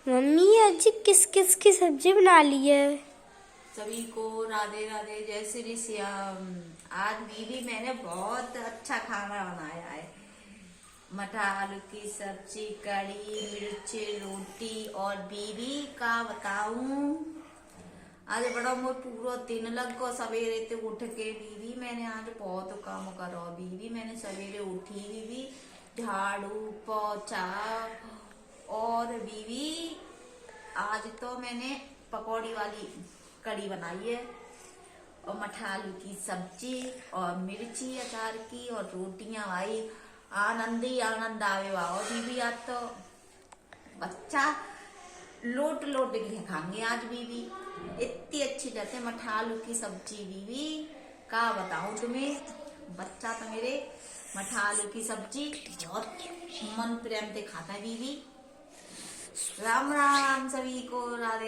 Mummy आज किस किस की सब्जी बना ली है? सभी को राधे राधे, जय श्री श्याम। आज दीदी मैंने बहुत अच्छा खाना बनाया है। मटर आलू की सब्जी, कड़ी, मिर्ची, रोटी और बीवी का बताऊं, आज बड़ा मोर पूरा दिन लग गो। सवेरे ते उठ के बीवी मैंने आज बहुत काम करो। बीवी मैंने सवेरे उठी, बीवी झाड़ू पोछा, और बीवी आज तो मैंने पकौड़ी वाली कड़ी बनाई है और मटर आलू की सब्जी और मिर्ची अचार की और रोटियां। भाई आनंद ही आनंद आवे वाह बीवी। आज तो बच्चा लोट लोट के खाएंगे आज बीवी। इतनी अच्छी रहते मटर आलू की सब्जी बीवी, का बताऊं तुम्हें। बच्चा तो मेरे मटर आलू की सब्जी बहुत मन प्रेम से खाता है बीवी। राम राम सभी को, राधे।